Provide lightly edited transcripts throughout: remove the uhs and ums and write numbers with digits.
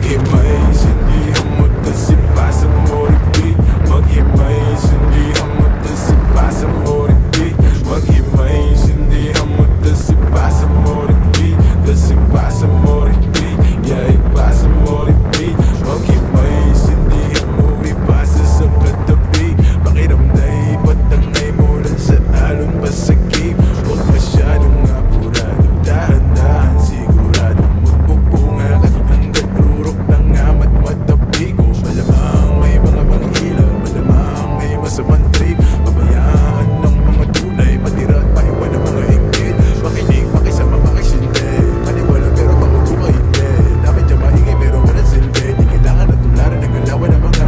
Maghimay, sindihan mo tasipa sa moribig. Maghimay, sindihan mo tasipa sa moribig. Maghimay, sindihan mo tasipa sa moribig. Tasipa sa moribig, yeah, ipa sa moribig. Maghimay, sindihan mo ipasa sa katabi. Pakiramday, patangay mula sa alon pasagib. Huwag masyadong apurado, dahan-dahan sigurado. Magpupunga ka hanggang rurok ng amat matabi ko. Malamang may mga manghila, malamang may masamang trip. Pabayaan ng mga tunay, matira at maiwan ng mga inggit. Makinig, makisama, makisindi. Maniwala pero makuto ka hindi. Dami dyan maingay pero walang silbi. Di kailangan na tularan ng galawan ng mga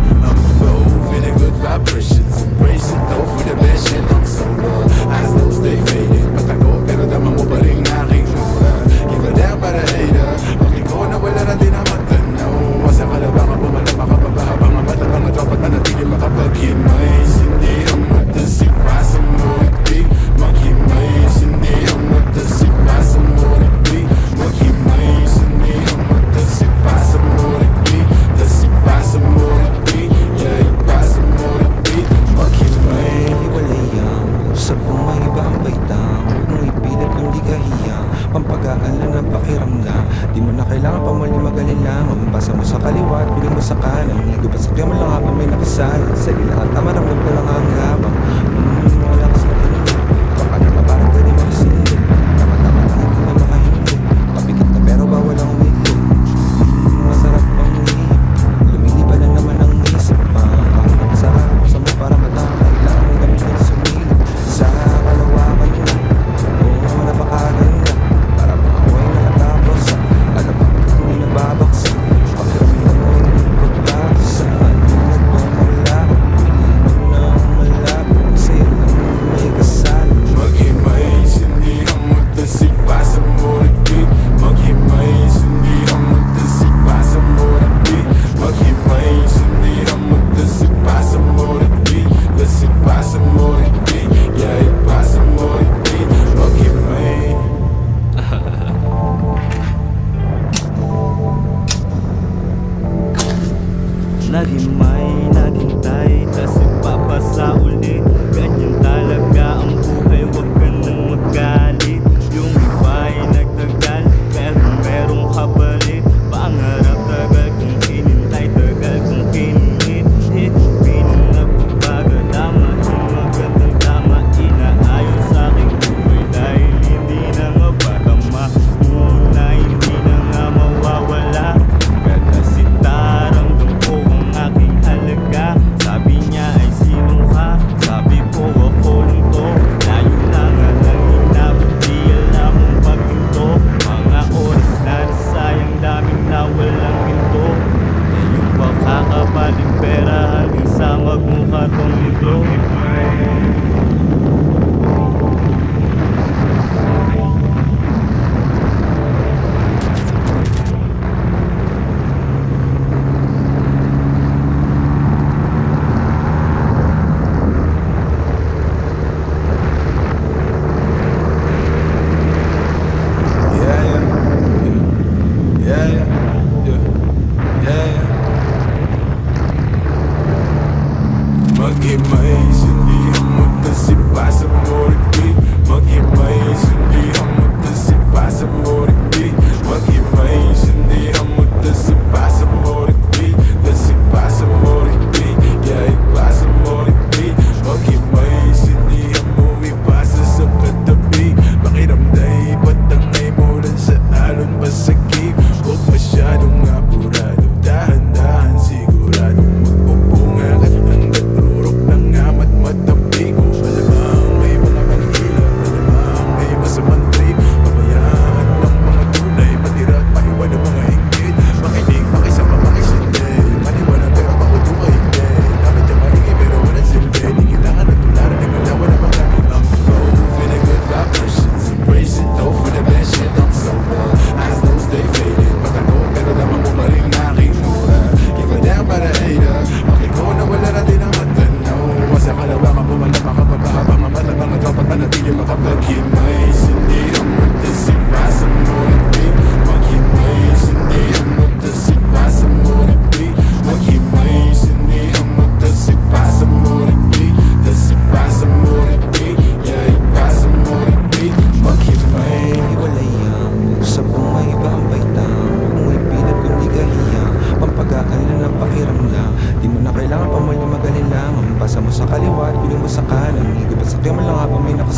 both in a good vibrations. Embrace it though for the best shit. I'm solo, eyes don't stay faded. Patago pero dama mo pa rin aking luha. Give a damn para hater. Bakit ko na wala na din ang matanaw. Masa kalabangan pumala makapabahabang ang mata. Mga dapat manatili makapaghimay. Sindihan mo tasipa sa moribig. Maghimay, sindihan mo tasipa sa moribig. Maghimay, sindihan mo tasipa sa moribig. Tasipa sa moribig, yeah, ipa sa moribig. Maghimay. Hiwalay ang usap kung may iba ang baitang. Huwag mong ipilit kung di ka hiya. Pampag-aalan ng pakiramdam. Di mo na kailangan pa mali mag-alilangan. Basa mo sa kaliwa at kunin mo sa kanan. Higo pa sa kaya mo lang habang may nakasalan. Sa ilahat na maramdam ko lang ang gabang. Wala ka sa matinili. Baka naman parang pwede mo isindi. Tama-tama lang hindi na makahindi. Pabigat na pero bawal ang umili. Masarap ang hihip. Lumilipa na naman ang isip. Pakakang sarap sa mo para matama. Kailangan mong gamitin sumilip. Sa kalawakan na. Oo, napakaganda. Para makaway nakatapos. Alam mo, hindi nababaksa. Pakiramdam mo yung pagbago. Saan yung nagpamula? Piliin mo na malabo. Sa'yo lang may kasal. Maghimay, sindihan mo tasipa sa moribig. Maghimay, sindihan mo tasipa sa moribig. Maghimay, sindihan mo tasipa sa moribig. Tasipa sa moribig, yeah, ipa sa moribig. Maghimay. Naghimay, naghintay, tas ipapasa ulit. Ganyan talaga ang buhay, huwag ka nang magalit. Yung iba'y nagtagal, pero merong kapalit. Pangarap tagal kong hinintay, tagal kong kinit. Pinagbabaga, tama yung magandang tama. Inaayos sa aking buhay dahil hindi na nga patama. Una hindi na nga mawawala. Kadasitaramdam ko ang aking halaga. Sabi niya ay sino ka? Sabi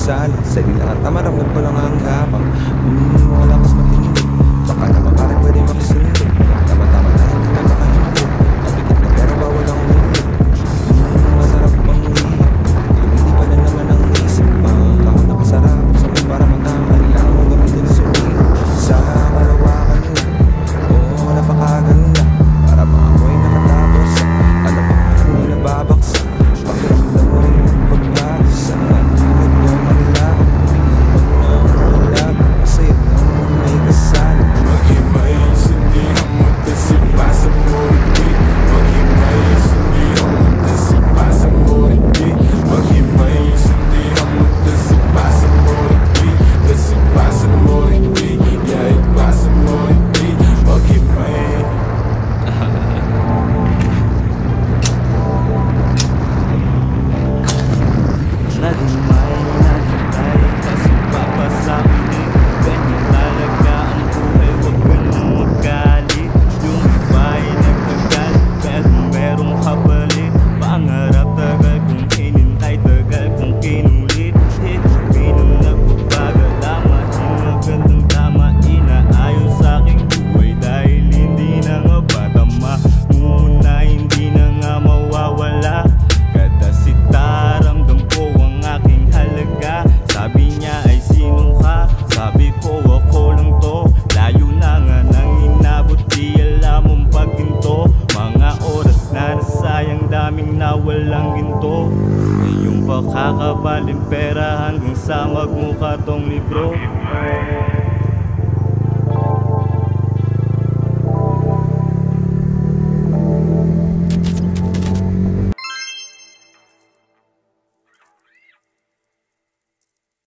sali sa lahat na maramdam ko lang ang gapang. Wala kas matindi, baka naman pare pwede makisundo. Tama-tama na hindi na makahinto, kapikit na pero bawal ang umili. Masarap bang umiyak, hindi pa na naman ang isip pa. Ako nakasarap sa mga para matang kailangan mo gamitin na sumili. Sa kalawakan na, oo napakaganda, para bang ako'y nakatapos. Alam mo, hindi nababaksa, pakiramdam mo yung pagbago sa tulad mo manilako. Pag nakulap, masaya nang may kasali. Maghimay, sindihan mo tasipasa mo rin. Maghimay, sindihan mo tasipasa mo rin. Maghimay, sindihan mo tasipasa mo rin. Tasipasa mo rin, yeah, ipasa mo rin. Maghimay. Nagimay, nagintay, kasi papasa ulit. Ganyan talaga ang buhay, huwag ka nang magalit. Yung iba'y nagtagal, kaya kung merong kapalit. Pangarap tagal kong hinintay, tagal kong kinulit. Hit ng nagbabaga, tamahin magandang tama. Inaayos sa aking buhay dahil hindi na nga patama. Muna hindi na nga mawawala. Kada sita, ramdam ko ang aking halaga. Sabi niya ay sino ka? Sabi ko ako lang to. Layo na nga nang inabot, di alam ang pagginto. Mga oras na nasayang, daming nawalang ginto. Ngayong pakakabaling pera hanggang sa magmukha tong libro.